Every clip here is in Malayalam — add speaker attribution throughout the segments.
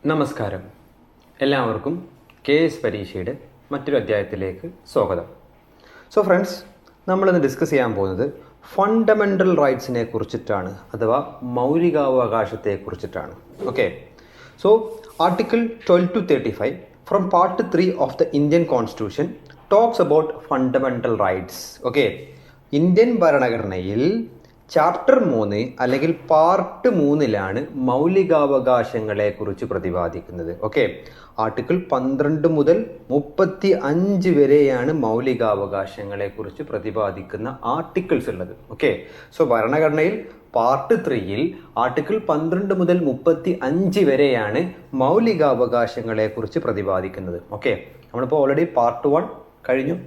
Speaker 1: നമസ്കാരം. എല്ലാവർക്കും KS പരീക്ഷയുടെ മറ്റൊരു അധ്യായത്തിലേക്ക് സ്വാഗതം. സോ ഫ്രണ്ട്സ്, നമ്മളിന്ന് ഡിസ്കസ് ചെയ്യാൻ പോകുന്നത് ഫണ്ടമെൻ്റൽ റൈറ്റ്സിനെ കുറിച്ചിട്ടാണ്, അഥവാ മൗലികാവകാശത്തെ കുറിച്ചിട്ടാണ്. Okay, so article 12 to 35 from part 3 of the Indian constitution talks about fundamental rights. Okay, Indian ഭരണഘടനയിൽ ചാപ്റ്റർ 3 അല്ലെങ്കിൽ പാർട്ട് 3 മൗലികാവകാശങ്ങളെ കുറിച്ച് പ്രതിപാദിക്കുന്നത്. ഓക്കെ, ആർട്ടിക്കിൾ 12 മുതൽ 35 വരെയാണ് മൗലികാവകാശങ്ങളെ കുറിച്ച് പ്രതിപാദിക്കുന്ന ആർട്ടിക്കിൾസ് ഉള്ളത്. ഓക്കെ, സോ ഭരണഘടനയിൽ പാർട്ട് 3 ആർട്ടിക്കിൾ 12 മുതൽ 35 വരെയാണ് മൗലികാവകാശങ്ങളെ കുറിച്ച് പ്രതിപാദിക്കുന്നത്. ഓക്കെ, നമ്മളിപ്പോൾ ഓൾറെഡി പാർട്ട് 1 കഴിഞ്ഞു,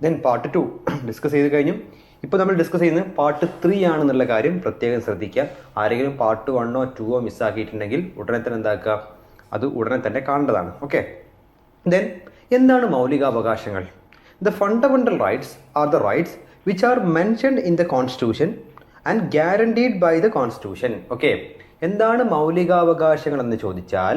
Speaker 1: ദെൻ പാർട്ട് 2 ഡിസ്കസ് ചെയ്ത് കഴിഞ്ഞു. ഇപ്പോൾ നമ്മൾ ഡിസ്കസ് ചെയ്യുന്നത് പാർട്ട് 3 ആണെന്നുള്ള കാര്യം പ്രത്യേകം ശ്രദ്ധിക്കുക. ആരെങ്കിലും പാർട്ട് 1 or 2 മിസ്സാക്കിയിട്ടുണ്ടെങ്കിൽ ഉടനെ തന്നെ എന്താക്കുക, അത് ഉടനെ തന്നെ കാണേണ്ടതാണ്. ഓക്കെ, ദെൻ എന്താണ് മൗലികാവകാശങ്ങൾ? The fundamental rights are the rights which are mentioned in the constitution and guaranteed by the constitution. Okay, എന്താണ് മൗലികാവകാശങ്ങൾ എന്ന് ചോദിച്ചാൽ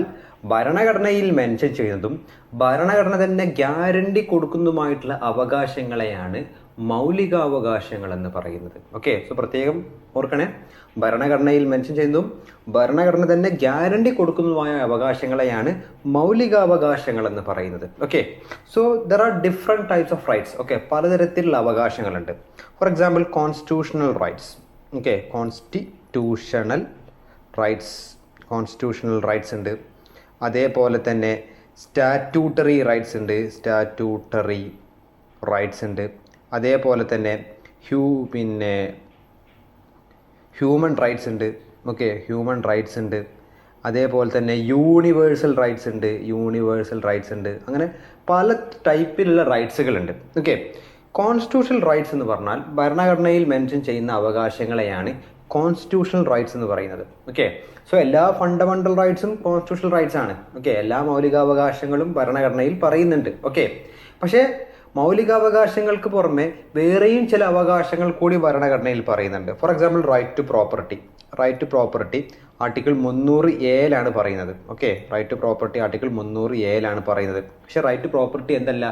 Speaker 1: ഭരണഘടനയിൽ മെൻഷൻ ചെയ്യുന്നതും ഭരണഘടന തന്നെ ഗ്യാരണ്ടി കൊടുക്കുന്നതുമായിട്ടുള്ള അവകാശങ്ങളെയാണ് മൗലികാവകാശങ്ങൾ എന്ന് പറയുന്നത്. ഓക്കെ, സോ പ്രത്യേകം ഓർക്കണേ, ഭരണഘടനയിൽ മെൻഷൻ ചെയ്യുന്നതും ഭരണഘടന തന്നെ ഗ്യാരണ്ടി കൊടുക്കുന്നതുമായ അവകാശങ്ങളെയാണ് മൗലികാവകാശങ്ങൾ എന്ന് പറയുന്നത്. Okay, so there are different types of rights. Okay, പലതരത്തിലുള്ള അവകാശങ്ങളുണ്ട്. For example constitutional rights. Okay, constitutional rights ഉണ്ട്. അതേപോലെ തന്നെ സ്റ്റാറ്റ്യൂട്ടറി റൈറ്റ്സ് ഉണ്ട്. അതേപോലെ തന്നെ ഹ്യൂമൻ റൈറ്റ്സ് ഉണ്ട്. ഓക്കെ, ഹ്യൂമൻ റൈറ്റ്സ് ഉണ്ട്. അതേപോലെ തന്നെ യൂണിവേഴ്സൽ റൈറ്റ്സ് ഉണ്ട്. അങ്ങനെ പല ടൈപ്പിലുള്ള റൈറ്റ്സുകളുണ്ട്. ഓക്കെ, കോൺസ്റ്റിറ്റ്യൂഷണൽ റൈറ്റ്സ് എന്ന് പറഞ്ഞാൽ ഭരണഘടനയിൽ മെൻഷൻ ചെയ്യുന്ന അവകാശങ്ങളെയാണ് കോൺസ്റ്റിറ്റ്യൂഷണൽ റൈറ്റ്സ് എന്ന് പറയുന്നത്. ഓക്കെ, സോ എല്ലാ ഫണ്ടമെൻ്റൽ റൈറ്റ്സും കോൺസ്റ്റിറ്റ്യൂഷണൽ റൈറ്റ്സ് ആണ്. ഓക്കെ, എല്ലാ മൗലികാവകാശങ്ങളും ഭരണഘടനയിൽ പറയുന്നുണ്ട്. ഓക്കെ, പക്ഷേ മൗലികാവകാശങ്ങൾക്ക് പുറമെ വേറെയും ചില അവകാശങ്ങൾ കൂടി ഭരണഘടനയിൽ പറയുന്നുണ്ട്. For example right to property article 300A പറയുന്നത്. Okay, right to property article 300A പറയുന്നത്. പക്ഷേ റൈറ്റ് ടു പ്രോപ്പർട്ടി എന്തല്ല,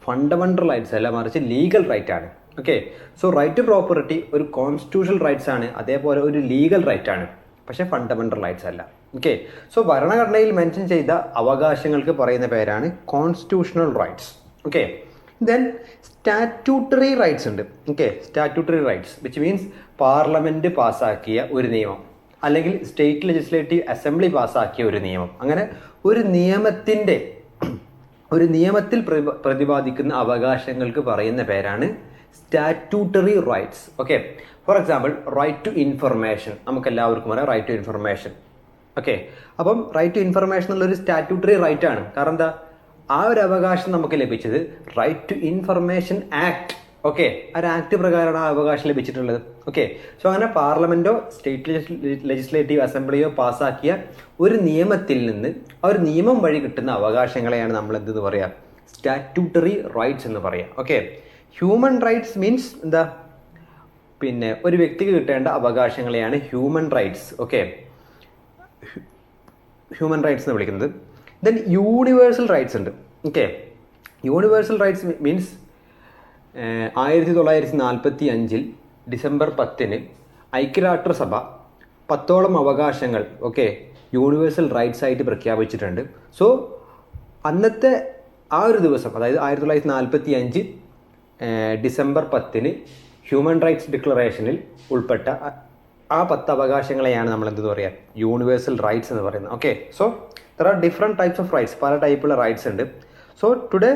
Speaker 1: ഫണ്ടമെൻ്റൽ റൈറ്റ്സ് അല്ല, മറിച്ച് ലീഗൽ റൈറ്റ് ആണ്. Okay, so right to property ഒരു കോൺസ്റ്റിറ്റ്യൂഷണൽ റൈറ്റ്സ് ആണ്, അതേപോലെ ഒരു ലീഗൽ റൈറ്റ് ആണ്, പക്ഷേ ഫണ്ടമെൻ്റൽ റൈറ്റ്സ് അല്ല. ഓക്കെ, സോ ഭരണഘടനയിൽ മെൻഷൻ ചെയ്ത അവകാശങ്ങൾക്ക് പറയുന്ന പേരാണ് constitutional rights. Okay, then statutory rights ഉണ്ട്. Okay, statutory rights which means parliament പാസ്സാക്കിയ ഒരു നിയമം അല്ലെങ്കിൽ സ്റ്റേറ്റ് ലെജിസ്ലേറ്റീവ് അസംബ്ലി പാസ്സാക്കിയ ഒരു നിയമം, അങ്ങനെ ഒരു നിയമത്തിൽ പ്രതിപാദിക്കുന്ന അവകാശങ്ങൾക്ക് പറയുന്ന പേരാണ് statutory rights. Okay, for example right to information, നമുക്ക് എല്ലാവർക്കും അറിയാം റൈറ്റ് ടു ഇൻഫർമേഷൻ. ഓക്കെ, അപ്പം റൈറ്റ് ടു ഇൻഫർമേഷൻ എന്നുള്ളൊരു സ്റ്റാറ്റ്യൂട്ടറി റൈറ്റ് ആണ്. കാരണം എന്താ, ആ ഒരു അവകാശം നമുക്ക് ലഭിച്ചത് right to information act. Okay, ആ ഒരു ആക്ട് പ്രകാരമാണ് ആ അവകാശം ലഭിച്ചിട്ടുള്ളത്. ഓക്കെ, സോ അങ്ങനെ പാർലമെന്റോ സ്റ്റേറ്റ് ലെജിസ്ലേറ്റീവ് അസംബ്ലിയോ പാസ്സാക്കിയ ഒരു നിയമത്തിൽ നിന്ന് ആ ഒരു നിയമം വഴി കിട്ടുന്ന അവകാശങ്ങളെയാണ് നമ്മൾ എന്തെന്ന് പറയുക, സ്റ്റാറ്റ്യൂട്ടറി റൈറ്റ്സ് എന്ന് പറയുക. ഓക്കെ, ഹ്യൂമൻ റൈറ്റ്സ് മീൻസ് എന്താ, പിന്നെ ഒരു വ്യക്തിക്ക് കിട്ടേണ്ട അവകാശങ്ങളെയാണ് human rights. Okay, human rights എന്ന് വിളിക്കുന്നത്. ദെൻ യൂണിവേഴ്സൽ റൈറ്റ്സ് ഉണ്ട്. Okay, universal rights means 1945 December 10 ഐക്യരാഷ്ട്രസഭ 10ഓളം അവകാശങ്ങൾ ഓക്കെ യൂണിവേഴ്സൽ റൈറ്റ്സ് ആയിട്ട് പ്രഖ്യാപിച്ചിട്ടുണ്ട്. സോ അന്നത്തെ ആ ഒരു ദിവസം, അതായത് 1945 ഡിസംബർ 10 ഹ്യൂമൻ റൈറ്റ്സ് ഡിക്ലറേഷനിൽ ഉൾപ്പെട്ട ആ 10 അവകാശങ്ങളെയാണ് നമ്മൾ എന്തെന്ന് പറയുക, യൂണിവേഴ്സൽ റൈറ്റ്സ് എന്ന് പറയുന്നത്. Okay, so there are different types of rights, പല ടൈപ്പുള്ള റൈറ്റ്സ് ഉണ്ട്. So today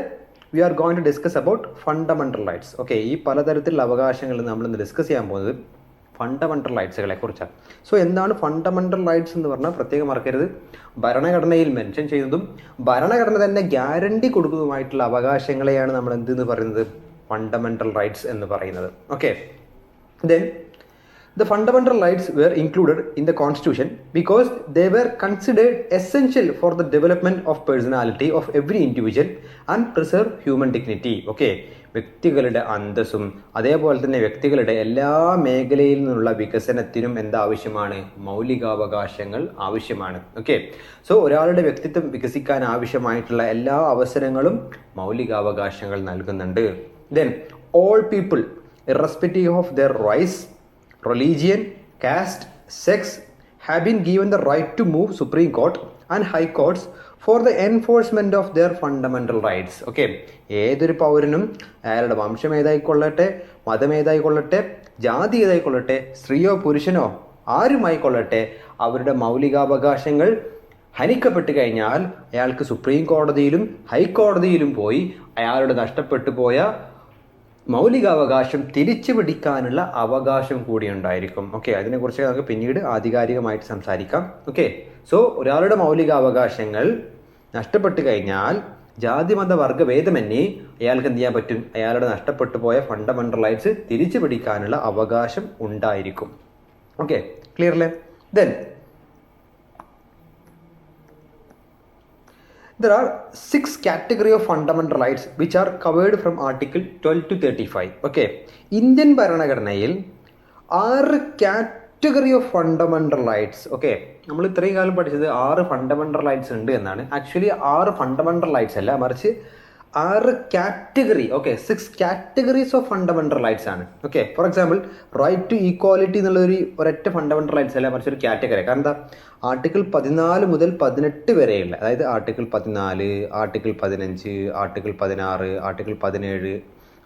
Speaker 1: we are going to discuss about fundamental rights. Okay, ഈ പലതരത്തിലുള്ള അവകാശങ്ങൾ നമ്മളിന്ന് ഡിസ്കസ് ചെയ്യാൻ പോകുന്നത് ഫണ്ടമെൻ്റൽ റൈറ്റ്സുകളെ കുറിച്ചാണ്. സോ എന്താണ് ഫണ്ടമെൻ്റൽ റൈറ്റ്സ് എന്ന് പറഞ്ഞാൽ പ്രത്യേകം മറക്കരുത്, ഭരണഘടനയിൽ മെൻഷൻ ചെയ്യുന്നതും ഭരണഘടന തന്നെ ഗ്യാരണ്ടി കൊടുക്കുന്നതുമായിട്ടുള്ള അവകാശങ്ങളെയാണ് നമ്മൾ എന്തെന്ന് പറയുന്നത്, ഫണ്ടമെൻ്റൽ റൈറ്റ്സ് എന്ന് പറയുന്നത്. Okay, then The fundamental rights were included in the constitution because they were considered essential for the development of personality of every individual and preserve human dignity. Okay, വ്യക്തികളുടെ അന്തസ്സും അതേപോലെ തന്നെ വ്യക്തികളുടെ എല്ലാ മേഖലയിൽ നിന്നുള്ള വികസനത്തിനും എന്താവശ്യമാണ്? മൗലികാവകാശങ്ങൾ ആവശ്യമാണ്. ഓക്കെ, സോ ഒരാളുടെ വ്യക്തിത്വം വികസിക്കാൻ ആവശ്യമായിട്ടുള്ള എല്ലാ അവസരങ്ങളും മൗലികാവകാശങ്ങൾ നൽകുന്നുണ്ട്. Then all people irrespective of their race, religion, caste, sex have been given the right to move Supreme Court and High Courts for the enforcement of their fundamental rights. Okay, ഏതൊരു പൗരനും അയാളുടെ വംശം ഏതായിക്കൊള്ളട്ടെ, മതം ഏതായിക്കൊള്ളട്ടെ, ജാതി ഏതായിക്കൊള്ളട്ടെ, സ്ത്രീയോ പുരുഷനോ ആരുമായിക്കൊള്ളട്ടെ, അവരുടെ മൗലികാവകാശങ്ങൾ ഹനിക്കപ്പെട്ട് കഴിഞ്ഞാൽ അയാൾക്ക് സുപ്രീം കോടതിയിലും ഹൈക്കോടതിയിലും പോയി അയാളുടെ നഷ്ടപ്പെട്ടു പോയ മൗലികാവകാശം തിരിച്ചു പിടിക്കാനുള്ള അവകാശം കൂടി ഉണ്ടായിരിക്കും. ഓക്കെ, അതിനെക്കുറിച്ച് നമുക്ക് പിന്നീട് ആധികാരികമായിട്ട് സംസാരിക്കാം. ഓക്കെ, സോ ഒരാളുടെ മൗലികാവകാശങ്ങൾ നഷ്ടപ്പെട്ടു കഴിഞ്ഞാൽ ജാതി മത വർഗ ഭേദമന്യേ അയാൾക്ക് എന്ത് ചെയ്യാൻ പറ്റും? അയാളുടെ നഷ്ടപ്പെട്ടു പോയ ഫണ്ടമെന്റൽ റൈറ്റ്സ് തിരിച്ചു പിടിക്കാനുള്ള അവകാശം ഉണ്ടായിരിക്കും. ഓക്കെ, ക്ലിയർ അല്ലേ? Then there are 6 category of fundamental rights which are covered from article 12 to 35. Okay, Indian ഭരണഘടനയിൽ 6 category of fundamental rights. Okay, നമ്മൾ ഇത്രയും കാലം പഠിച്ചത് 6 ഫണ്ടമെന്റൽ റൈറ്റ്സ് ഉണ്ട് എന്നാണ്. ആക്ച്വലി 6 ഫണ്ടമെന്റൽ റൈറ്റ്സ് അല്ല, മറിച്ച് 6 category. Okay, 6 categories of fundamental rights ആണ്. Okay, for example right to equality എന്നുള്ള ഒരൊറ്റ ഫണ്ടമെന്റൽ റൈറ്റ്സ് അല്ല, മറിച്ച് ഒരു കാറ്റഗറി. കാരണം എന്താ? ആർട്ടിക്കിൾ 14 മുതൽ 18 വരെയുള്ള, അതായത് article 14, article 15, article 16, article 17,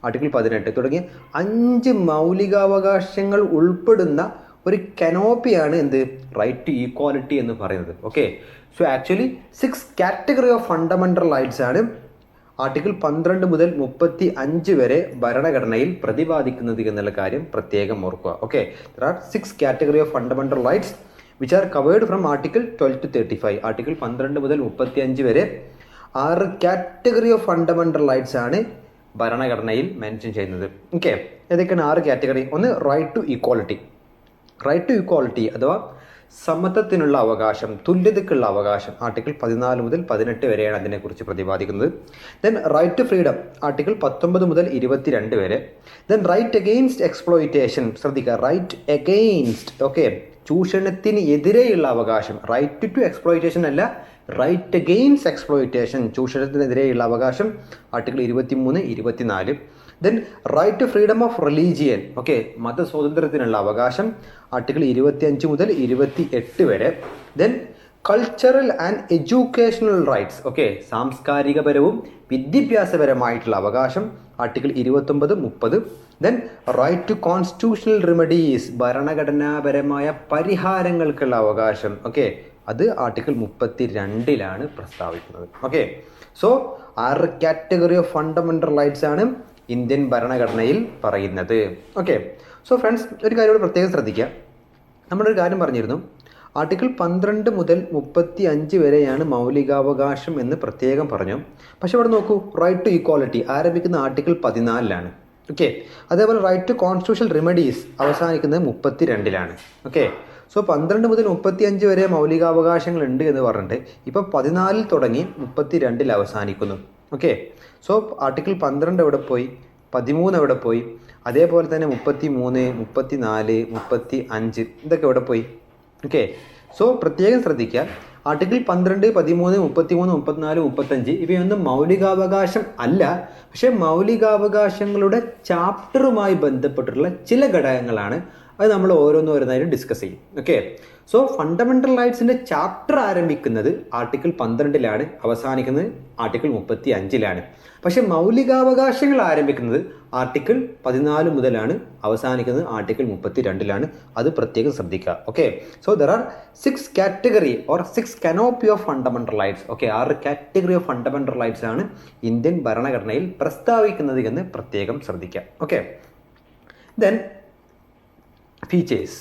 Speaker 1: article 18 തുടങ്ങിയ 5 മൗലികാവകാശങ്ങൾ ഉൾപ്പെടുന്ന ഒരു കനോപ്പിയാണ് എന്ത്? റൈറ്റ് ടു ഈക്വാലിറ്റി എന്ന് പറയുന്നത്. Okay, so actually 6 category of fundamental rights ആണ് ആർട്ടിക്കിൾ 12 മുതൽ 35 വരെ ഭരണഘടനയിൽ പ്രതിപാദിക്കുന്നത് എന്നുള്ള കാര്യം പ്രത്യേകം ഓർക്കുക. Okay, there are 6 category of fundamental rights which are covered from article 12 to 35. Article 12 മുതൽ 35 വരെ 6 കാറ്റഗറി ഓഫ് ഫണ്ടമെന്റൽ റൈറ്റ്സ് ആണ് ഭരണഘടനയിൽ മെൻഷൻ ചെയ്യുന്നത്. ഓക്കെ, ഏതൊക്കെയാണ് 6 കാറ്റഗറി? ഒന്ന് right to equality. Right to equality അഥവാ സമത്വത്തിനുള്ള അവകാശം, തുല്യതയ്ക്കുള്ള അവകാശം, ആർട്ടിക്കിൾ 14 മുതൽ 18 വരെയാണ് അതിനെക്കുറിച്ച് പ്രതിപാദിക്കുന്നത്. Then right to freedom, article 19 മുതൽ 22 വരെ. ദെൻ റൈറ്റ് അഗെയിൻസ്റ്റ് എക്സ്പ്ലോയിറ്റേഷൻ, ശ്രദ്ധിക്കുക, റൈറ്റ് അഗെയിൻസ്റ്റ്. ഓക്കെ, ചൂഷണത്തിന് എതിരെയുള്ള അവകാശം. റൈറ്റ് ടു എക്സ്പ്ലോയിറ്റേഷൻ അല്ല, റൈറ്റ് അഗെയിൻസ്റ്റ് എക്സ്പ്ലോയിറ്റേഷൻ, ചൂഷണത്തിനെതിരെയുള്ള അവകാശം, article 23, 24. Then right to freedom of religion. Okay, മതസ്വാതന്ത്ര്യത്തിനുള്ള അവകാശം, ആർട്ടിക്കിൾ 25 മുതൽ 28 വരെ. Then cultural and educational rights. Okay, സാംസ്കാരികപരവും വിദ്യാഭ്യാസപരമായിട്ടുള്ള അവകാശം, article 29, 30. Then right to constitutional remedies, ഭരണഘടനാപരമായ പരിഹാരങ്ങൾക്കുള്ള അവകാശം. ഓക്കെ, അത് ആർട്ടിക്കിൾ 32 പ്രസ്താവിക്കുന്നത്. Okay, so 6 category of fundamental rights ആണ് ഇന്ത്യൻ ഭരണഘടനയിൽ പറയുന്നത്. ഓക്കെ, സോ ഫ്രണ്ട്സ്, ഒരു കാര്യം ഇവിടെ പ്രത്യേകം ശ്രദ്ധിക്കുക. നമ്മളൊരു കാര്യം പറഞ്ഞിരുന്നു, ആർട്ടിക്കിൾ 12 മുതൽ 35 വരെയാണ് മൗലികാവകാശം എന്ന് പ്രത്യേകം പറഞ്ഞു. പക്ഷെ ഇവിടെ നോക്കൂ, റൈറ്റ് ടു ഈക്വാലിറ്റി ആരംഭിക്കുന്ന ആർട്ടിക്കിൾ 14 ഓക്കെ, അതേപോലെ റൈറ്റ് ടു കോൺസ്റ്റിറ്റ്യൂഷണൽ റെമഡീസ് അവസാനിക്കുന്നത് 32. ഓക്കെ, സോ 12 മുതൽ 35 വരെ മൗലികാവകാശങ്ങൾ ഉണ്ട് എന്ന് പറഞ്ഞിട്ട് ഇപ്പോൾ 14 തുടങ്ങി 32 അവസാനിക്കുന്നു. ഓക്കെ, സോ ആർട്ടിക്കിൾ 12 എവിടെ പോയി? 13 എവിടെ പോയി? അതേപോലെ തന്നെ 33, 34, 35 ഇതൊക്കെ എവിടെ പോയി? ഓക്കെ, സോ പ്രത്യേകം ശ്രദ്ധിക്കുക, ആർട്ടിക്കിൾ 12, 13, 33, 34, 35 ഇവയൊന്നും മൗലികാവകാശം അല്ല. പക്ഷെ മൗലികാവകാശങ്ങളുടെ ചാപ്റ്ററുമായി ബന്ധപ്പെട്ടിട്ടുള്ള ചില ഘടകങ്ങളാണ്. അത് നമ്മൾ ഓരോന്നായിട്ട് ഡിസ്കസ് ചെയ്യും. ഓക്കെ, സോ ഫണ്ടമെന്റൽ റൈറ്റ്സിന്റെ ചാപ്റ്റർ ആരംഭിക്കുന്നത് ആർട്ടിക്കിൾ 12 അവസാനിക്കുന്നത് ആർട്ടിക്കിൾ 35. പക്ഷെ മൗലികാവകാശങ്ങൾ ആരംഭിക്കുന്നത് ആർട്ടിക്കിൾ 14 മുതലാണ്, അവസാനിക്കുന്നത് ആർട്ടിക്കിൾ 32. അത് പ്രത്യേകം ശ്രദ്ധിക്കുക. Okay, so there R 6 category or 6 canopy of fundamental rights. Okay, 6 category of fundamental rights ആണ് ഇന്ത്യൻ ഭരണഘടനയിൽ പ്രസ്താവിക്കുന്നത് എന്ന് പ്രത്യേകം ശ്രദ്ധിക്കുക. ഓക്കെ, ദെൻ ഫീച്ചേഴ്സ്,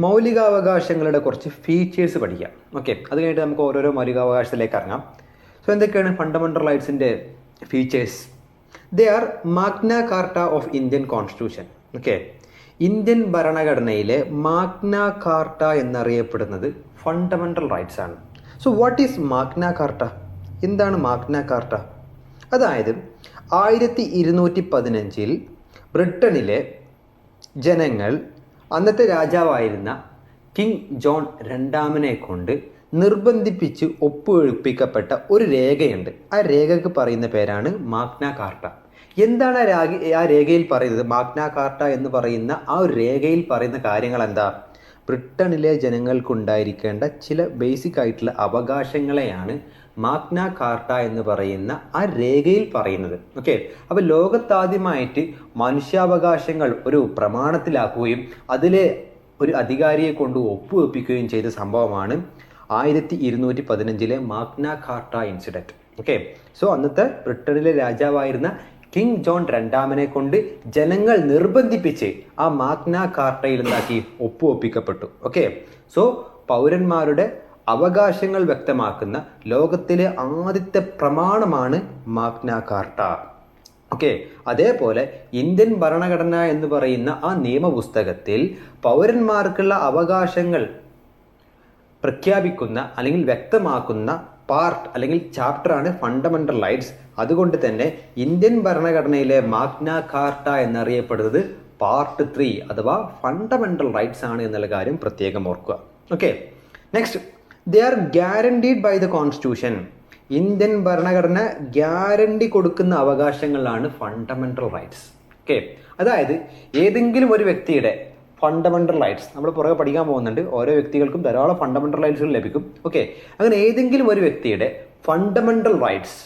Speaker 1: മൗലികാവകാശങ്ങളുടെ കുറച്ച് ഫീച്ചേഴ്സ് പഠിക്കാം. ഓക്കെ, അത് കഴിഞ്ഞിട്ട് നമുക്ക് ഓരോരോ മൗലികാവകാശത്തിലേക്ക് ഇറങ്ങാം. സോ എന്തൊക്കെയാണ് ഫണ്ടമെന്റൽ റൈറ്റ്സിൻ്റെ features? They are Magna Carta of Indian constitution. Okay, Indian ഭരണഘടനയിലെ മാഗ്ന കാർട്ട എന്നറിയപ്പെടുന്നത് ഫണ്ടമെൻ്റൽ റൈറ്റ്സ് ആണ്. So what is Magna Carta? എന്താണ് മാഗ്ന കാർട്ട? അതായത് 1215 ബ്രിട്ടനിലെ ജനങ്ങൾ അന്നത്തെ രാജാവായിരുന്ന കിങ് ജോൺ രണ്ടാമനെ കൊണ്ട് നിർബന്ധിപ്പിച്ച് ഒപ്പുവെപ്പിക്കപ്പെട്ട ഒരു രേഖയുണ്ട്. ആ രേഖയ്ക്ക് പറയുന്ന പേരാണ് മാഗ്ന കാർട്ട. എന്താണ് ആ രേഖയിൽ പറയുന്നത്? മാഗ്ന കാർട്ട എന്ന് പറയുന്ന ആ ഒരു രേഖയിൽ പറയുന്ന കാര്യങ്ങൾ എന്താ? ബ്രിട്ടനിലെ ജനങ്ങൾക്കുണ്ടായിരിക്കേണ്ട ചില ബേസിക് ആയിട്ടുള്ള അവകാശങ്ങളെയാണ് മാഗ്ന കാർട്ട എന്ന് പറയുന്ന ആ രേഖയിൽ പറയുന്നത്. ഓക്കെ, അപ്പോൾ ലോകത്താദ്യമായിട്ട് മനുഷ്യാവകാശങ്ങൾ ഒരു പ്രമാണത്തിലാക്കുകയും അതിലെ ഒരു അധികാരിയെ കൊണ്ട് ഒപ്പുവെപ്പിക്കുകയും ചെയ്ത സംഭവമാണ് 1215 Magna Carta incident. Okay, so അന്നത്തെ ബ്രിട്ടനിലെ രാജാവായിരുന്ന കിങ് ജോൺ രണ്ടാമനെ കൊണ്ട് ജനങ്ങൾ നിർബന്ധിപ്പിച്ച് ആ മാഗ്ന കാർട്ടയിൽ എന്താക്കി ഒപ്പുവെപ്പിക്കപ്പെട്ടു. ഓക്കെ, സോ പൗരന്മാരുടെ അവകാശങ്ങൾ വ്യക്തമാക്കുന്ന ലോകത്തിലെ ആദ്യത്തെ പ്രമാണമാണ് മാഗ്ന കാർട്ട. ഓക്കെ, അതേപോലെ ഇന്ത്യൻ ഭരണഘടന എന്ന് പറയുന്ന ആ നിയമപുസ്തകത്തിൽ പൗരന്മാർക്കുള്ള അവകാശങ്ങൾ പ്രഖ്യാപിക്കുന്ന അല്ലെങ്കിൽ വ്യക്തമാക്കുന്ന പാർട്ട് അല്ലെങ്കിൽ ചാപ്റ്ററാണ് ഫണ്ടമെൻ്റൽ റൈറ്റ്സ്. അതുകൊണ്ട് തന്നെ ഇന്ത്യൻ ഭരണഘടനയിലെ മാഗ്ന കാർട്ട എന്നറിയപ്പെടുന്നത് പാർട്ട് 3 അഥവാ ഫണ്ടമെൻ്റൽ റൈറ്റ്സ് ആണ് എന്നുള്ള കാര്യം പ്രത്യേകം ഓർക്കുക. Okay, next, they are guaranteed by the constitution. Indian ഭരണഘടന ഗ്യാരണ്ടി കൊടുക്കുന്ന അവകാശങ്ങളാണ് ഫണ്ടമെൻ്റൽ റൈറ്റ്സ്. ഓക്കെ, അതായത് ഏതെങ്കിലും ഒരു വ്യക്തിയുടെ ഫണ്ടമെൻ്റൽ റൈറ്റ്സ് നമ്മൾ പുറകെ പഠിക്കാൻ പോകുന്നുണ്ട്. ഓരോ വ്യക്തികൾക്കും ധാരാളം ഫണ്ടമെൻ്റൽ റൈറ്റ്സുകൾ ലഭിക്കും. ഓക്കെ, അങ്ങനെ ഏതെങ്കിലും ഒരു വ്യക്തിയുടെ ഫണ്ടമെൻ്റൽ റൈറ്റ്സ്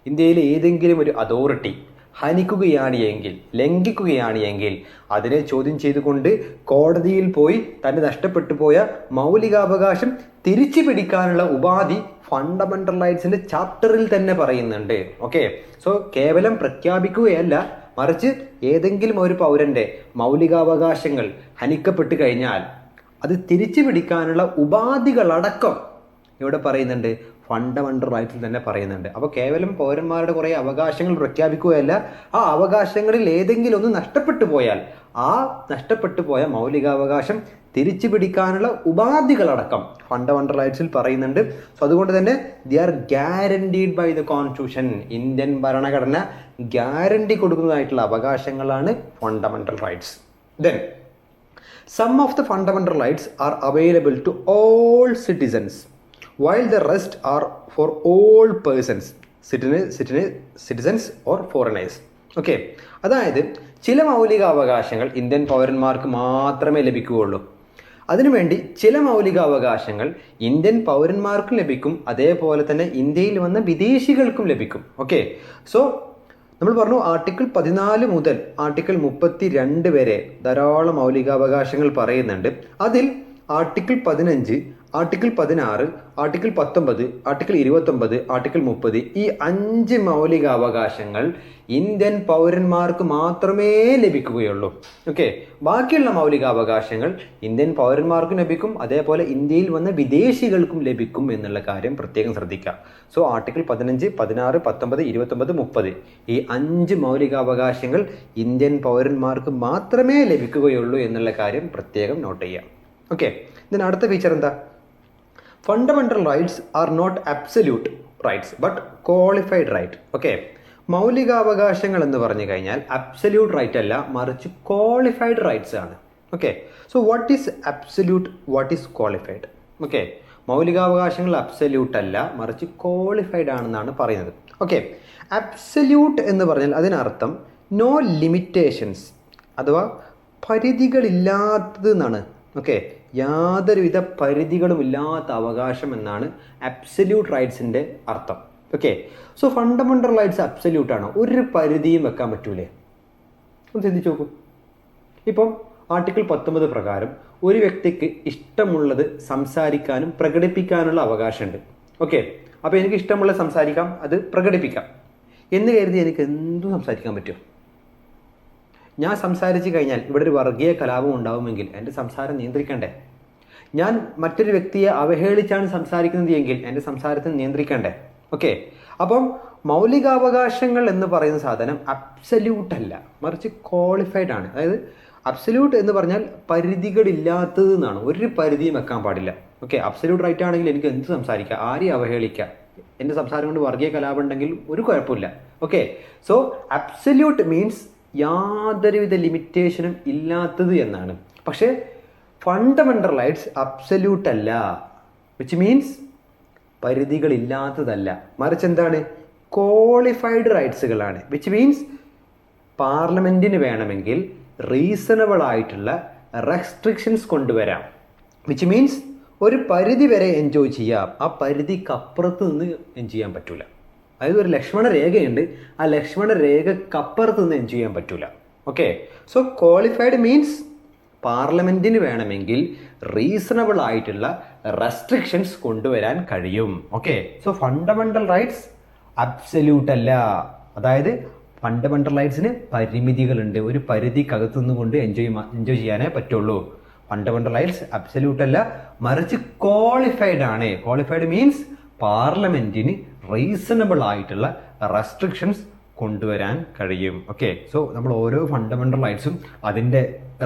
Speaker 1: ഇന്ത്യയിലെ ഏതെങ്കിലും ഒരു അതോറിറ്റി ഹനിക്കുകയാണ് എങ്കിൽ, ലംഘിക്കുകയാണ് എങ്കിൽ അതിനെ ചോദ്യം ചെയ്തുകൊണ്ട് കോടതിയിൽ പോയി തന്നെ നഷ്ടപ്പെട്ടു പോയ മൗലികാവകാശം തിരിച്ചു പിടിക്കാനുള്ള ഉപാധി ഫണ്ടമെൻ്റൽ റൈറ്റ്സിൻ്റെ ചാപ്റ്ററിൽ തന്നെ പറയുന്നുണ്ട്. ഓക്കെ, സോ കേവലം പ്രഖ്യാപിക്കുകയല്ല, മറിച്ച് ഏതെങ്കിലും ഒരു പൗരൻ്റെ മൗലികാവകാശങ്ങൾ ഹനിക്കപ്പെട്ട് കഴിഞ്ഞാൽ അത് തിരിച്ചു പിടിക്കാനുള്ള ഉപാധികളടക്കം ഇവിടെ പറയുന്നുണ്ട്, ഫണ്ടമെൻ്റൽ റൈറ്റ്സിൽ തന്നെ പറയുന്നുണ്ട്. അപ്പോൾ കേവലം പൗരന്മാരുടെ കുറേ അവകാശങ്ങൾ പ്രഖ്യാപിക്കുകയല്ല, ആ അവകാശങ്ങളിൽ ഏതെങ്കിലും ഒന്ന് നഷ്ടപ്പെട്ടു പോയാൽ ആ നഷ്ടപ്പെട്ടു പോയ മൗലികാവകാശം തിരിച്ചു പിടിക്കാനുള്ള ഉപാധികളടക്കം ഫണ്ടമെൻ്റൽ റൈറ്റ്സിൽ പറയുന്നുണ്ട്. സോ അതുകൊണ്ട് തന്നെ they are guaranteed by the constitution. Indian ഭരണഘടന ഗ്യാരണ്ടി കൊടുക്കുന്നതായിട്ടുള്ള അവകാശങ്ങളാണ് fundamental rights. Then some of the fundamental rights are available to all citizens while the rest are for all persons, citizens or foreigners. Okay, അതായത് ചില മൗലിക അവകാശങ്ങൾ ഇന്ത്യൻ പൗരന്മാർക്ക് മാത്രമേ ലഭിക്കുകയുള്ളൂ. അതിനുവേണ്ടി ചില മൗലിക അവകാശങ്ങൾ ഇന്ത്യൻ പൗരന്മാർക്കും ലഭിക്കും, അതേപോലെ തന്നെ ഇന്ത്യയിൽ വന്ന വിദേശികൾക്കും ലഭിക്കും. ഓക്കെ, സോ നമ്മൾ പറഞ്ഞു ആർട്ടിക്കിൾ 14 മുതൽ ആർട്ടിക്കിൾ 32 വരെ ധാരാളം മൗലികാവകാശങ്ങൾ പറയുന്നുണ്ട്. അതിൽ article 15, article 16, article 19, article 29, article 30 ഈ 5 മൗലികാവകാശങ്ങൾ ഇന്ത്യൻ പൗരന്മാർക്ക് മാത്രമേ ലഭിക്കുകയുള്ളൂ. ഓക്കെ, ബാക്കിയുള്ള മൗലികാവകാശങ്ങൾ ഇന്ത്യൻ പൗരന്മാർക്കും ലഭിക്കും, അതേപോലെ ഇന്ത്യയിൽ വന്ന വിദേശികൾക്കും ലഭിക്കും എന്നുള്ള കാര്യം പ്രത്യേകം ശ്രദ്ധിക്കുക. സോ ആർട്ടിക്കിൾ 15, 16, 19, 29, 30 ഈ 5 മൗലികാവകാശങ്ങൾ ഇന്ത്യൻ പൗരന്മാർക്ക് മാത്രമേ ലഭിക്കുകയുള്ളൂ എന്നുള്ള കാര്യം പ്രത്യേകം നോട്ട് ചെയ്യുക. ഓക്കെ, ഇതിന് അടുത്ത ഫീച്ചർ എന്താ? Fundamental rights are not absolute rights but qualified right. Okay, മൗലികാവകാശങ്ങൾ എന്ന് പറഞ്ഞു കഴിഞ്ഞാൽ അബ്സല്യൂട്ട് റൈറ്റ് അല്ല, മറിച്ച് ക്വാളിഫൈഡ് റൈറ്റ്സ് ആണ്. Okay, so what is absolute, what is qualified? Okay, മൗലികാവകാശങ്ങൾ അബ്സല്യൂട്ട് അല്ല, മറിച്ച് ക്വാളിഫൈഡ് ആണെന്നാണ് പറയുന്നത്. ഓക്കെ, അബ്സല്യൂട്ട് എന്ന് പറഞ്ഞാൽ അതിനർത്ഥം നോ ലിമിറ്റേഷൻസ് അഥവാ പരിധികളില്ലാത്തത് എന്നാണ്. ഓക്കെ, യാതൊരുവിധ പരിധികളും ഇല്ലാത്ത അവകാശം എന്നാണ് അബ്സല്യൂട്ട് റൈറ്റ്സിൻ്റെ അർത്ഥം. Okay, so fundamental rights absolute ആണോ? ഒരു പരിധിയും വെക്കാൻ പറ്റൂലേ? ഒന്ന് ചിന്തിച്ച് നോക്കൂ. ഇപ്പം ആർട്ടിക്കിൾ 19 പ്രകാരം ഒരു വ്യക്തിക്ക് ഇഷ്ടമുള്ളത് സംസാരിക്കാനും പ്രകടിപ്പിക്കാനുള്ള അവകാശമുണ്ട്. ഓക്കെ, അപ്പോൾ എനിക്ക് ഇഷ്ടമുള്ളത് സംസാരിക്കാം, അത് പ്രകടിപ്പിക്കാം എന്ന് കരുതി എനിക്ക് എന്തും സംസാരിക്കാൻ പറ്റുമോ? ഞാൻ സംസാരിച്ച് കഴിഞ്ഞാൽ ഇവിടെ ഒരു വർഗീയ കലാപം ഉണ്ടാവുമെങ്കിൽ എൻ്റെ സംസാരം നിയന്ത്രിക്കണ്ടേ? ഞാൻ മറ്റൊരു വ്യക്തിയെ അവഹേളിച്ചാണ് സംസാരിക്കുന്നത് എങ്കിൽ എൻ്റെ സംസാരത്തെ നിയന്ത്രിക്കണ്ടേ? ഓക്കെ, അപ്പം മൗലികാവകാശങ്ങൾ എന്ന് പറയുന്ന സാധനം അബ്സല്യൂട്ട് അല്ല, മറിച്ച് ക്വാളിഫൈഡ് ആണ്. അതായത് അബ്സല്യൂട്ട് എന്ന് പറഞ്ഞാൽ പരിധികളില്ലാത്തത് എന്നാണ്. ഒരു പരിധിയും വെക്കാൻ പാടില്ല. ഓക്കെ, അബ്സല്യൂട്ട് റൈറ്റ് ആണെങ്കിൽ എനിക്ക് എന്ത് സംസാരിക്കാം, ആരെയും അവഹേളിക്കാം, എൻ്റെ സംസാരം കൊണ്ട് വർഗീയ കലാപം ഉണ്ടെങ്കിൽ ഒരു കുഴപ്പമില്ല. ഓക്കെ, സോ അബ്സല്യൂട്ട് മീൻസ് യാതൊരുവിധ ലിമിറ്റേഷനും ഇല്ലാത്തത് എന്നാണ്. പക്ഷേ ഫണ്ടമെൻ്റൽ റൈറ്റ്സ് അബ്സല്യൂട്ട് അല്ല, വിച്ച് മീൻസ് പരിധികളില്ലാത്തതല്ല, മറിച്ച് എന്താണ്, ക്വാളിഫൈഡ് റൈറ്റ്സുകളാണ്. വിച്ച് മീൻസ് പാർലമെൻറ്റിന് വേണമെങ്കിൽ റീസണബിൾ ആയിട്ടുള്ള റെസ്ട്രിക്ഷൻസ് കൊണ്ടുവരാം. വിച്ച് മീൻസ് ഒരു പരിധി വരെ എൻജോയ് ചെയ്യാം, ആ പരിധിക്കപ്പുറത്ത് നിന്ന് എൻജോയ് ചെയ്യാൻ പറ്റൂല. അതായത് ഒരു ലക്ഷ്മണ രേഖയുണ്ട്, ആ ലക്ഷ്മണ രേഖക്കപ്പുറത്ത് നിന്ന് എൻജോയ് ചെയ്യാൻ പറ്റൂല. ഓക്കെ, സോ ക്വാളിഫൈഡ് മീൻസ് പാർലമെൻറ്റിന് വേണമെങ്കിൽ റീസണബിൾ ആയിട്ടുള്ള റെസ്ട്രിക്ഷൻസ് കൊണ്ടുവരാൻ കഴിയും. Okay, so fundamental rights absolute അല്ല. അതായത് ഫണ്ടമെൻ്റൽ റൈറ്റ്സിന് പരിമിതികളുണ്ട്, ഒരു പരിധിക്കകത്തു നിന്നുകൊണ്ട് എൻജോയ് ചെയ്യാനേ പറ്റുള്ളൂ. ഫണ്ടമെൻ്റൽ റൈറ്റ്സ് അബ്സല്യൂട്ട് അല്ല, മറിച്ച് ക്വാളിഫൈഡ് ആണ്. ക്വാളിഫൈഡ് മീൻസ് പാർലമെൻറ്റിന് റീസണബിൾ ആയിട്ടുള്ള റെസ്ട്രിക്ഷൻസ് കൊണ്ടുവരാൻ കഴിയും. ഓക്കെ, സോ നമ്മൾ ഓരോ ഫണ്ടമെൻ്റൽ റൈറ്റ്സും അതിൻ്റെ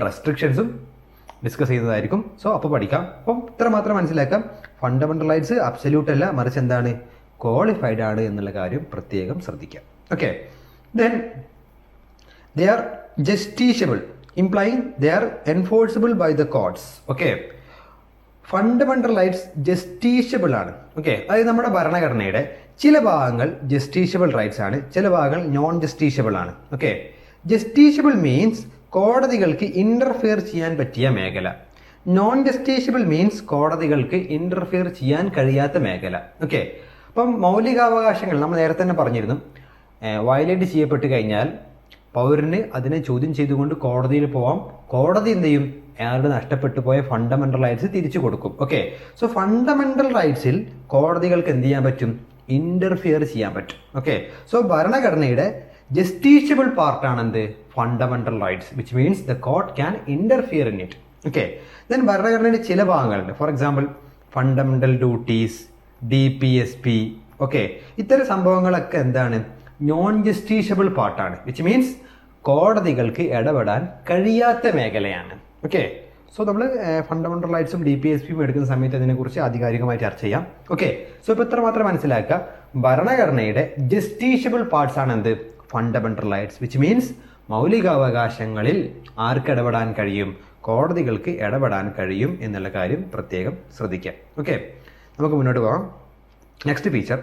Speaker 1: റെസ്ട്രിക്ഷൻസും ഡിസ്കസ് ചെയ്യുന്നതായിരിക്കും. സോ അപ്പോൾ പഠിക്കാം. അപ്പം ഇത്ര മാത്രം മനസ്സിലാക്കാം, ഫണ്ടമെൻ്റൽ റൈറ്റ്സ് അബ്സല്യൂട്ട് അല്ല, മറിച്ച് എന്താണ്, ക്വാളിഫൈഡ് ആണ് എന്നുള്ള കാര്യം പ്രത്യേകം ശ്രദ്ധിക്കാം. Okay, then they are justiciable, implying they are enforceable by the courts. Okay, fundamental rights justiciable ആണ്. ഓക്കെ, അതായത് നമ്മുടെ ഭരണഘടനയുടെ ചില ഭാഗങ്ങൾ ജസ്റ്റീഷ്യബിൾ റൈറ്റ്സ് ആണ്, ചില ഭാഗങ്ങൾ നോൺ ജസ്റ്റീഷ്യബിൾ ആണ്. ഓക്കെ, ജസ്റ്റീഷ്യബിൾ മീൻസ് കോടതികൾക്ക് ഇൻ്റർഫിയർ ചെയ്യാൻ പറ്റിയ മേഖല. നോൺ ജസ്റ്റീഷ്യബിൾ മീൻസ് കോടതികൾക്ക് ഇൻ്റർഫിയർ ചെയ്യാൻ കഴിയാത്ത മേഖല. ഓക്കെ, അപ്പം മൗലികാവകാശങ്ങൾ നമ്മൾ നേരത്തെ തന്നെ പറഞ്ഞിരുന്നു, വയലേറ്റ് ചെയ്യപ്പെട്ട് കഴിഞ്ഞാൽ പൗരന് അതിനെ ചോദ്യം ചെയ്തുകൊണ്ട് കോടതിയിൽ പോവാം. കോടതി എന്ത് ചെയ്യും, അയാളുടെ നഷ്ടപ്പെട്ടു പോയ ഫണ്ടമെൻ്റൽ റൈറ്റ്സ് തിരിച്ചു കൊടുക്കും. ഓക്കെ, സോ ഫണ്ടമെൻ്റൽ റൈറ്റ്സിൽ കോടതികൾക്ക് എന്ത് ചെയ്യാൻ പറ്റും, ഇൻ്റർഫിയർ ചെയ്യാൻ പറ്റും. ഓക്കെ, സോ ഭരണഘടനയുടെ ജസ്റ്റീഷ്യബിൾ പാർട്ടാണ് എന്ത്, fundamental rights, which means the court can interfere in it. Okay, then ഭരണഘടനയുടെ ചില ഭാഗങ്ങളുണ്ട്, for example fundamental duties, DPSP. Okay, ഇത്തരം സംഭവങ്ങളൊക്കെ എന്താണ്, നോൺ ജസ്റ്റീഷ്യബിൾ പാർട്ടാണ്, വിച്ച് മീൻസ് കോടതികൾക്ക് ഇടപെടാൻ കഴിയാത്ത മേഖലയാണ്. ഓക്കെ, സോ നമ്മൾ ഫണ്ടമെൻ്റൽ റൈറ്റ്സും DPSPയും എടുക്കുന്ന സമയത്ത് അതിനെക്കുറിച്ച് ആധികാരികമായി ചർച്ച ചെയ്യാം. ഓക്കെ, സോ ഇപ്പോൾ ഇത്ര മാത്രം മനസ്സിലാക്കുക, ഭരണഘടനയുടെ ജസ്റ്റീഷ്യബിൾ പാർട്സ് ആണ് എന്ത്, ഫണ്ടമെൻ്റൽ റൈറ്റ്സ്, വിച്ച് മീൻസ് മൗലികാവകാശങ്ങളിൽ ആർക്ക് ഇടപെടാൻ കഴിയും, കോടതികൾക്ക് ഇടപെടാൻ കഴിയും എന്നുള്ള കാര്യം പ്രത്യേകം ശ്രദ്ധിക്കാം. ഓക്കെ, നമുക്ക് മുന്നോട്ട് പോകാം. Next feature,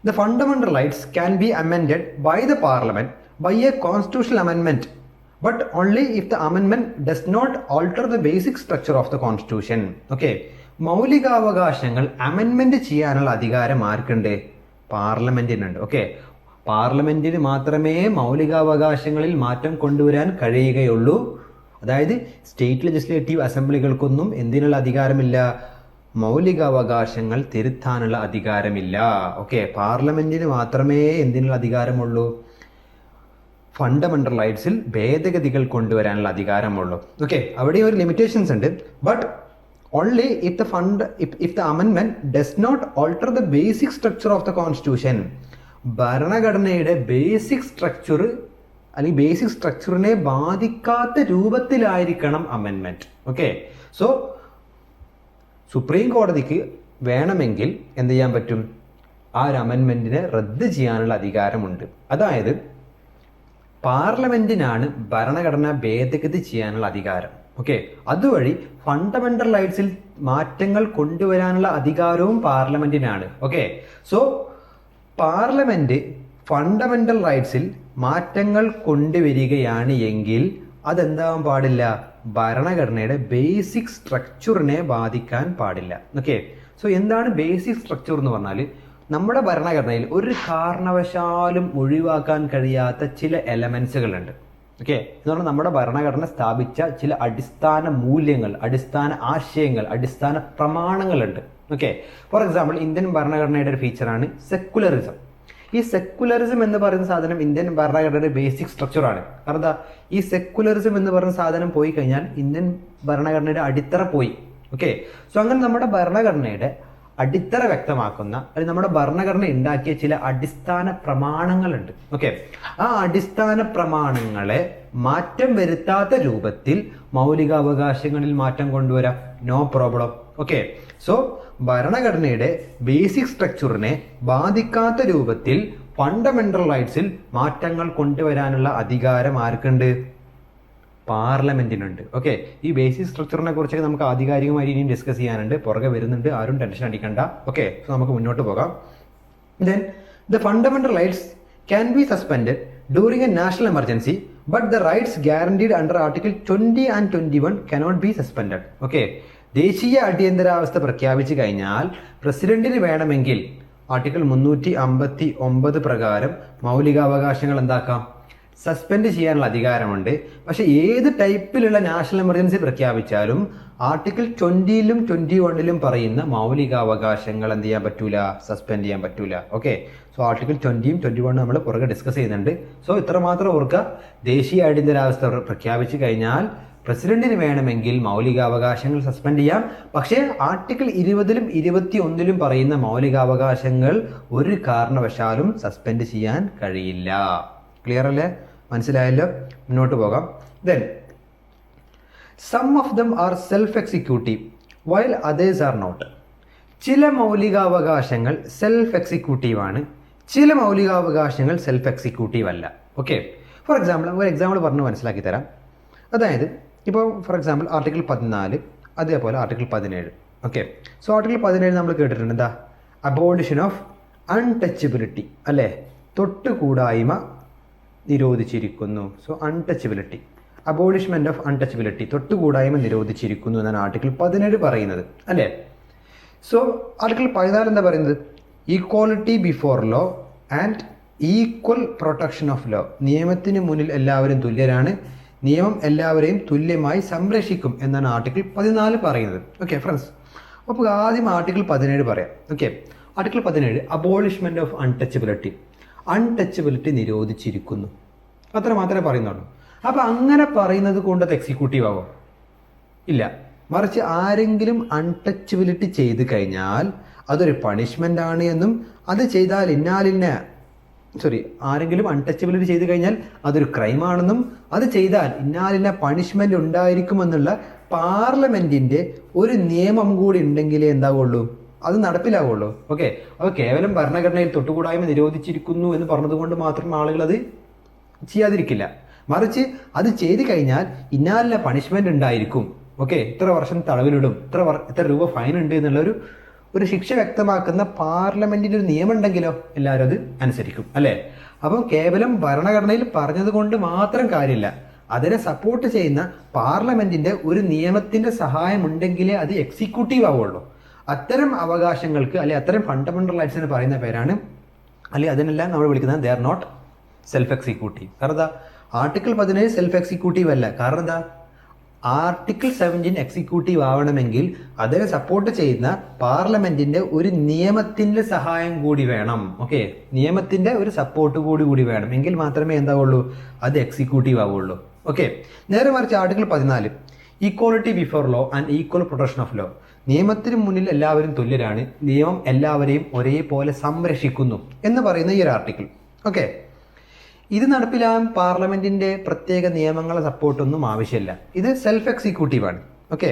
Speaker 1: the fundamental rights can be amended by the parliament by a constitutional amendment, but only if the amendment does not alter the basic structure of the constitution. Okay, മൗലികാവകാശങ്ങൾ അമെൻമെന്റ് ചെയ്യാനുള്ള അധികാരം ആർക്കുണ്ട്, പാർലമെന്റിനുണ്ട്. ഓക്കെ, പാർലമെന്റിന് മാത്രമേ മൗലികാവകാശങ്ങളിൽ മാറ്റം കൊണ്ടുവരാൻ കഴിയുകയുള്ളൂ. അതായത് സ്റ്റേറ്റ് ലെജിസ്ലേറ്റീവ് അസംബ്ലികൾക്കൊന്നും എന്തിനുള്ള അധികാരമില്ല, മൗലികാവകാശങ്ങൾ തിരുത്താനുള്ള അധികാരമില്ല. ഓക്കെ, പാർലമെന്റിന് മാത്രമേ എന്തിനുള്ള അധികാരമുള്ളൂ, ഫണ്ടമെൻ്റൽ റൈറ്റ്സിൽ ഭേദഗതികൾ കൊണ്ടുവരാനുള്ള അധികാരമുള്ളൂ. ഓക്കെ, അവിടെ ഒരു ലിമിറ്റേഷൻസ് ഉണ്ട്, ബട്ട് ഓൺലി ഇഫ് ദ അമെൻമെന്റ് does not alter the basic structure of the constitution. ഭരണഘടനയുടെ ബേസിക് സ്ട്രക്ചർ അല്ലെങ്കിൽ ബേസിക് സ്ട്രക്ചറിനെ ബാധിക്കാത്ത രൂപത്തിലായിരിക്കണം അമെൻമെന്റ്. ഓക്കെ, സോ സുപ്രീം കോടതിക്ക് വേണമെങ്കിൽ എന്ത് ചെയ്യാൻ പറ്റും, ആ ഒരു അമെൻമെന്റിനെ റദ്ദ് ചെയ്യാനുള്ള അധികാരമുണ്ട്. അതായത് പാർലമെന്റിനാണ് ഭരണഘടന ഭേദഗതി ചെയ്യാനുള്ള അധികാരം. ഓക്കെ, അതുവഴി ഫണ്ടമെന്റൽ റൈറ്റ്സിൽ മാറ്റങ്ങൾ കൊണ്ടുവരാനുള്ള അധികാരവും പാർലമെന്റിനാണ്. ഓക്കെ, സോ പാർലമെന്റ് ഫണ്ടമെന്റൽ റൈറ്റ്സിൽ മാറ്റങ്ങൾ കൊണ്ടുവരികയാണ് എങ്കിൽ അതെന്താവാൻ പാടില്ല, ഭരണഘടനയുടെ ബേസിക് സ്ട്രക്ചറിനെ ബാധിക്കാൻ പാടില്ല. ഓക്കെ, സോ എന്താണ് ബേസിക് സ്ട്രക്ചർ എന്ന് പറഞ്ഞാൽ, നമ്മുടെ ഭരണഘടനയിൽ ഒരു കാരണവശാലും ഒഴിവാക്കാൻ കഴിയാത്ത ചില എലമെന്റ്സുകളുണ്ട്. ഓക്കെ, എന്ന് പറഞ്ഞാൽ നമ്മുടെ ഭരണഘടന സ്ഥാപിച്ച ചില അടിസ്ഥാന മൂല്യങ്ങൾ, അടിസ്ഥാന ആശയങ്ങൾ, അടിസ്ഥാന പ്രമാണങ്ങളുണ്ട്. ഓക്കെ, ഫോർ എക്സാമ്പിൾ ഇന്ത്യൻ ഭരണഘടനയുടെ ഒരു ഫീച്ചറാണ് സെക്കുലറിസം. ഈ സെക്കുലറിസം എന്ന് പറയുന്ന സാധനം ഇന്ത്യൻ ഭരണഘടനയുടെ ബേസിക് സ്ട്രക്ചറാണ്. കാരണം എന്താ, ഈ സെക്കുലറിസം എന്ന് പറയുന്ന സാധനം പോയി കഴിഞ്ഞാൽ ഇന്ത്യൻ ഭരണഘടനയുടെ അടിത്തറ പോയി. ഓക്കെ, സോ അങ്ങനെ നമ്മുടെ ഭരണഘടനയുടെ അടിത്തറ വ്യക്തമാക്കുന്ന അല്ലെങ്കിൽ നമ്മുടെ ഭരണഘടന ഉണ്ടാക്കിയ ചില അടിസ്ഥാന പ്രമാണങ്ങളുണ്ട്. ഓക്കെ, ആ അടിസ്ഥാന പ്രമാണങ്ങളെ മാറ്റം വരുത്താത്ത രൂപത്തിൽ മൗലികാവകാശങ്ങളിൽ മാറ്റം കൊണ്ടുവരാം. No problem. ഓക്കെ, സോ ഭരണഘടനയുടെ ബേസിക് സ്ട്രക്ചറിനെ ബാധിക്കാത്ത രൂപത്തിൽ ഫണ്ടമെന്റൽ റൈറ്റ്സിൽ മാറ്റങ്ങൾ കൊണ്ടുവരാനുള്ള അധികാരം ആർക്കുണ്ട്? പാർലമെന്റിനുണ്ട്. ഓക്കെ, ഈ ബേസിക് സ്ട്രക്ചറിനെ കുറിച്ചൊക്കെ നമുക്ക് ആധികാരികമായി ഇനിയും ഡിസ്കസ് ചെയ്യാനുണ്ട്, പുറകെ വരുന്നുണ്ട്, ആരും ടെൻഷൻ അടിക്കണ്ട. ഓക്കെ, സോ നമുക്ക് മുന്നോട്ട് പോകാം. Then the fundamental rights can be suspended during A national emergency but the rights guaranteed under article 20 and 21 cannot be suspended. Okay, ദേശീയ അടിയന്തരാവസ്ഥ പ്രഖ്യാപിച്ചു കഴിഞ്ഞാൽ പ്രസിഡന്റിന് വേണമെങ്കിൽ ആർട്ടിക്കിൾ 359 പ്രകാരം മൗലികാവകാശങ്ങൾ എന്താക്കാം? സസ്പെൻഡ് ചെയ്യാനുള്ള അധികാരമുണ്ട്. പക്ഷെ ഏത് ടൈപ്പിലുള്ള നാഷണൽ എമർജൻസി പ്രഖ്യാപിച്ചാലും ആർട്ടിക്കിൾ 20ലും 21ലും പറയുന്ന മൗലികാവകാശങ്ങൾ എന്ത് ചെയ്യാൻ പറ്റൂല? സസ്പെൻഡ് ചെയ്യാൻ പറ്റൂല. ഓക്കെ, സോ ആർട്ടിക്കിൾ 20യും 21 നമ്മൾ പുറകെ ഡിസ്കസ് ചെയ്യുന്നുണ്ട്. സോ ഇത്ര മാത്രം ഓർക്കുക, ദേശീയ അടിയന്തരാവസ്ഥ പ്രഖ്യാപിച്ചു കഴിഞ്ഞാൽ പ്രസിഡന്റിന് വേണമെങ്കിൽ മൗലികാവകാശങ്ങൾ സസ്പെൻഡ് ചെയ്യാം. പക്ഷേ ആർട്ടിക്കിൾ 20ലും 21ലും പറയുന്ന മൗലികാവകാശങ്ങൾ ഒരു കാരണവശാലും സസ്പെൻഡ് ചെയ്യാൻ കഴിയില്ല. ക്ലിയർ അല്ലേ? മനസ്സിലായല്ലോ? മുന്നോട്ട് പോകാം. Then some of them are self executive while others are not. ചില മൗലികാവകാശങ്ങൾ സെൽഫ് എക്സിക്യൂട്ടീവ് ആണ്, ചില മൗലികാവകാശങ്ങൾ സെൽഫ് എക്സിക്യൂട്ടീവ് അല്ല. ഓക്കെ, ഫോർ എക്സാമ്പിൾ ഒരു എക്സാമ്പിൾ പറഞ്ഞ് മനസ്സിലാക്കി തരാം. അതായത് ഇപ്പോൾ ഫോർ എക്സാമ്പിൾ ആർട്ടിക്കിൾ 14, അതേപോലെ ആർട്ടിക്കിൾ 17. ഓക്കെ, സോ ആർട്ടിക്കിൾ 17 നമ്മൾ കേട്ടിട്ടുണ്ട്, എന്താ? അബോളിഷൻ ഓഫ് അൺടച്ചബിലിറ്റി അല്ലേ? തൊട്ടുകൂടായ്മ നിരോധിച്ചിരിക്കുന്നു. സോ അൺടച്ചബിലിറ്റി, അബോളിഷ്മെന്റ് ഓഫ് അൺടച്ചബിലിറ്റി, തൊട്ടുകൂടായ്മ നിരോധിച്ചിരിക്കുന്നു എന്നാണ് ആർട്ടിക്കിൾ 17 പറയുന്നത് അല്ലേ? സോ ആർട്ടിക്കിൾ 14 എന്താ പറയുന്നത്? Equality before law and equal protection of law. നിയമത്തിന് മുന്നിൽ എല്ലാവരും തുല്യരാണ്, നിയമം എല്ലാവരെയും തുല്യമായി സംരക്ഷിക്കും എന്നാണ് ആർട്ടിക്കിൾ 14 പറയുന്നത്. ഓക്കെ ഫ്രണ്ട്സ്, അപ്പോൾ ആദ്യം ആർട്ടിക്കിൾ 17 പറയാം. Okay, article 17 abolishment of untouchability, untouchability നിരോധിച്ചിരിക്കുന്നു, അത്ര മാത്രമേ പറയുന്നുള്ളൂ. അപ്പോൾ അങ്ങനെ പറയുന്നത് കൊണ്ട് അത് എക്സിക്യൂട്ടീവ് ആവോ? ഇല്ല. മറിച്ച് ആരെങ്കിലും അൺടച്ചബിലിറ്റി ചെയ്ത് കഴിഞ്ഞാൽ അതൊരു പണിഷ്മെന്റ് ആണ് എന്നും, അത് ചെയ്താൽ ആരെങ്കിലും അൺടച്ചബിലിറ്റി ചെയ്ത് കഴിഞ്ഞാൽ അതൊരു ക്രൈമാണെന്നും, അത് ചെയ്താൽ ഇന്നാലിന്ന പണിഷ്മെന്റ് ഉണ്ടായിരിക്കുമെന്നുള്ള പാർലമെന്റിന്റെ ഒരു നിയമം കൂടി ഉണ്ടെങ്കിലേ എന്താവുള്ളൂ, അത് നടപ്പിലാവുള്ളൂ. ഓക്കെ, അപ്പോൾ കേവലം ഭരണഘടനയിൽ തൊട്ടുകൂടായ്മ നിരോധിച്ചിരിക്കുന്നു എന്ന് പറഞ്ഞതുകൊണ്ട് മാത്രം ആളുകൾ അത് ചെയ്യാതിരിക്കില്ല. മറിച്ച് അത് ചെയ്തു കഴിഞ്ഞാൽ ഇന്നാലിന്ന പണിഷ്മെന്റ് ഉണ്ടായിരിക്കും. ഓക്കെ, ഇത്ര വർഷം തടവിലിടും, ഇത്ര രൂപ ഫൈൻ ഉണ്ട് എന്നുള്ളൊരു ശിക്ഷ വ്യക്തമാക്കുന്ന പാർലമെന്റിന്റെ ഒരു നിയമം ഉണ്ടെങ്കിലോ എല്ലാവരും അത് അനുസരിക്കും അല്ലേ? അപ്പം കേവലം ഭരണഘടനയിൽ പറഞ്ഞത് കൊണ്ട് മാത്രം കാര്യമില്ല, അതിനെ സപ്പോർട്ട് ചെയ്യുന്ന പാർലമെന്റിന്റെ ഒരു നിയമത്തിന്റെ സഹായം ഉണ്ടെങ്കിലേ അത് എക്സിക്യൂട്ടീവ് ആവുള്ളൂ. അത്തരം അവകാശങ്ങൾക്ക് അല്ലെ അത്തരം ഫണ്ടമെന്റൽ റൈറ്റ്സിന് പറയുന്ന പേരാണ്, അല്ലെ അതിനെല്ലാം നമ്മൾ വിളിക്കുന്നത് they are not self executive. കാരണം എന്താ? ആർട്ടിക്കിൾ 17 സെൽഫ് എക്സിക്യൂട്ടീവ് അല്ല. കാരണം എന്താ? ആർട്ടിക്കിൾ 17 എക്സിക്യൂട്ടീവ് ആവണമെങ്കിൽ അതിനെ സപ്പോർട്ട് ചെയ്യുന്ന പാർലമെന്റിന്റെ ഒരു നിയമത്തിന്റെ സഹായം കൂടി വേണം. ഓക്കെ, നിയമത്തിന്റെ ഒരു സപ്പോർട്ട് കൂടി വേണം, എങ്കിൽ മാത്രമേ എന്താവുള്ളൂ, അത് എക്സിക്യൂട്ടീവ് ആവുള്ളൂ. ഓക്കെ, നേരെ മറിച്ച് article 14 equality before law and equal protection of law, നിയമത്തിന് മുന്നിൽ എല്ലാവരും തുല്യരാണ്, നിയമം എല്ലാവരെയും ഒരേപോലെ സംരക്ഷിക്കുന്നു എന്ന് പറയുന്ന ഈ ഒരു ആർട്ടിക്കിൾ. ഓക്കെ, ഇത് നടപ്പിലാകാൻ പാർലമെന്റിന്റെ പ്രത്യേക നിയമങ്ങളെ സപ്പോർട്ടൊന്നും ആവശ്യമില്ല. ഇത് സെൽഫ് എക്സിക്യൂട്ടീവ് ആണ്. ഓക്കെ,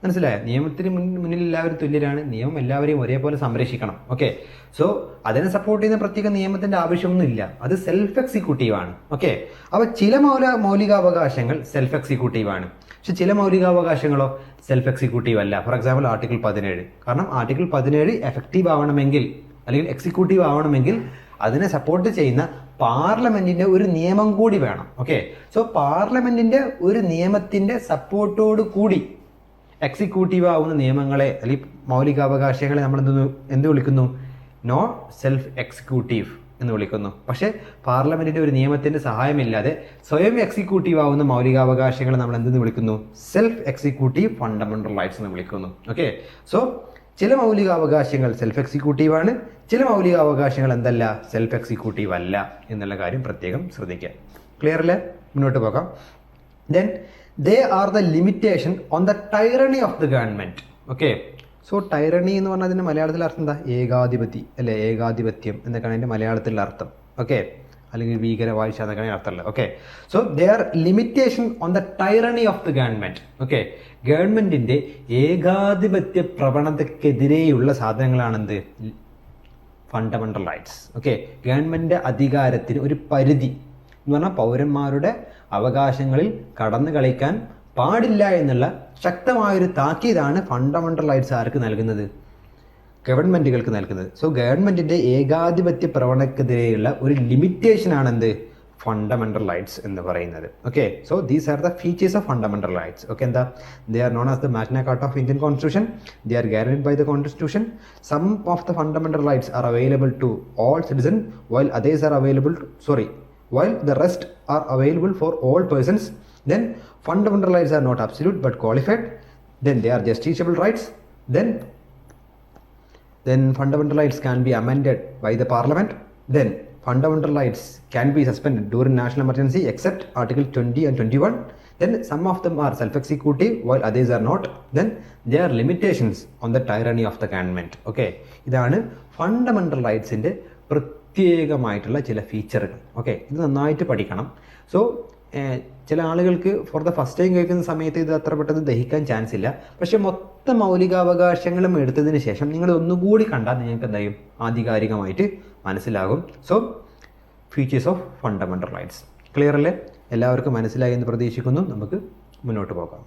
Speaker 1: മനസ്സിലായോ? നിയമത്തിന് മുന്നിൽ എല്ലാവരും തുല്യരാണ്, നിയമം എല്ലാവരെയും ഒരേപോലെ സംരക്ഷിക്കണം. ഓക്കെ, സോ അതിനെ സപ്പോർട്ട് ചെയ്യുന്ന പ്രത്യേക നിയമത്തിന്റെ ആവശ്യമൊന്നും ഇല്ല, അത് സെൽഫ് എക്സിക്യൂട്ടീവ് ആണ്. ഓക്കെ, അപ്പോൾ ചില മൗലികാവകാശങ്ങൾ സെൽഫ് എക്സിക്യൂട്ടീവ് ആണ്, പക്ഷെ ചില മൗലികാവകാശങ്ങളോ സെൽഫ് എക്സിക്യൂട്ടീവ് അല്ല. For example article 17. കാരണം ആർട്ടിക്കിൾ 17 എഫക്റ്റീവ് ആവണമെങ്കിൽ അല്ലെങ്കിൽ എക്സിക്യൂട്ടീവ് ആവണമെങ്കിൽ അതിനെ സപ്പോർട്ട് ചെയ്യുന്ന പാർലമെന്റിന്റെ ഒരു നിയമം കൂടി വേണം. ഓക്കെ, സോ പാർലമെന്റിന്റെ ഒരു നിയമത്തിന്റെ സപ്പോർട്ടോട് കൂടി എക്സിക്യൂട്ടീവ് ആവുന്ന നിയമങ്ങളെ അല്ലെങ്കിൽ മൗലികാവകാശങ്ങളെ നമ്മൾ എന്ത് വിളിക്കുന്നു? നോൺ സെൽഫ് എക്സിക്യൂട്ടീവ് എന്ന് വിളിക്കുന്നു. പക്ഷേ പാർലമെന്റിന്റെ ഒരു നിയമത്തിന്റെ സഹായമില്ലാതെ സ്വയം എക്സിക്യൂട്ടീവ് ആവുന്ന മൗലികാവകാശങ്ങളെ നമ്മൾ എന്തെന്ന് വിളിക്കുന്നു? സെൽഫ് എക്സിക്യൂട്ടീവ് ഫണ്ടമെന്റൽ റൈറ്റ്സ് എന്ന് വിളിക്കുന്നു. ഓക്കെ, സോ ചില മൗലികാവകാശങ്ങൾ സെൽഫ് എക്സിക്യൂട്ടീവ് ആണ്, ചില മൗലികാവകാശങ്ങൾ എന്തല്ല, സെൽഫ് എക്സിക്യൂട്ടീവ് അല്ല എന്നുള്ള കാര്യം പ്രത്യേകം ശ്രദ്ധിക്കുക. ക്ലിയർ അല്ലേ? മുന്നോട്ട് പോകാം. Then they are the limitation on the tyranny of the government. Okay, so tyranny എന്ന് പറഞ്ഞാൽ അതിൻ്റെ മലയാളത്തിൽ അർത്ഥം എന്താ? ഏകാധിപതി അല്ലേ, ഏകാധിപത്യം എന്നൊക്കെയാണ് അതിൻ്റെ മലയാളത്തിലുള്ള അർത്ഥം. ഓക്കെ, അല്ലെങ്കിൽ ഭീകരവാഴ്ച എന്നൊക്കെയാണ് അർത്ഥമല്ല. Okay, so they are limitation on the tyranny of the government. Okay, ഗവൺമെന്റിന്റെ ഏകാധിപത്യ പ്രവണതക്കെതിരെയുള്ള സാധനങ്ങളാണെന്ത്? Fundamental rights. ഓക്കെ, ഗവൺമെന്റ് അധികാരത്തിന് ഒരു പരിധി എന്ന് പറഞ്ഞാൽ പൗരന്മാരുടെ അവകാശങ്ങളിൽ കടന്നു കളിക്കാൻ പാടില്ല എന്നുള്ള ശക്തമായൊരു താക്കീതാണ് ഫണ്ടമെന്റൽ റൈറ്റ്സ് ആർക്ക് നൽകുന്നത്? ഗവൺമെന്റുകൾക്ക് നൽകുന്നത്. സോ ഗവൺമെന്റിന്റെ ഏകാധിപത്യ പ്രവണതക്കെതിരെയുള്ള ഒരു ലിമിറ്റേഷൻ ആണ് എന്ത്? ഫണ്ടമെന്റൽ റൈറ്റ്സ് എന്ന് പറയുന്നത്. Okay, so these are the features of fundamental rights. Okay, എന്താ? They are known as the Magna Carta of Indian constitution. They are guaranteed by the constitution. Some of the fundamental rights are available to all citizen while others are available while the rest are available for all persons. Then fundamental rights are not absolute but qualified. Then they are justiciable rights. Then fundamental rights can be amended by the parliament. Then fundamental rights can be suspended during national emergency except article 20 and 21. Then some of them are self-executive while others are not. Then there are limitations on the tyranny of the government. Okay, ഇതാണ് ഫണ്ടമെന്റൽ റൈറ്റ്സിന്റെ പ്രത്യേകമായിട്ടുള്ള ചില ഫീച്ചറുകൾ. ഓക്കെ, ഇത് നന്നായിട്ട് പഠിക്കണം. സോ ചില ആളുകൾക്ക് ഫോർ ദ ഫസ്റ്റ് ടൈം കേൾക്കുന്ന സമയത്ത് ഇത് അത്ര പെട്ടെന്ന് ദഹിക്കാൻ ചാൻസ് ഇല്ല. പക്ഷെ മൊത്തം മൗലികാവകാശങ്ങളും എടുത്തതിന് ശേഷം നിങ്ങൾ ഒന്നുകൂടി കണ്ടാൽ നിങ്ങൾക്ക് എന്തായും ആധികാരികമായിട്ട് മനസ്സിലാകും. So features of fundamental rights clear അല്ലേ? എല്ലാവർക്കും മനസ്സിലായി എന്ന് പ്രതീക്ഷിക്കുന്നു. നമുക്ക് മുന്നോട്ട് പോകാം.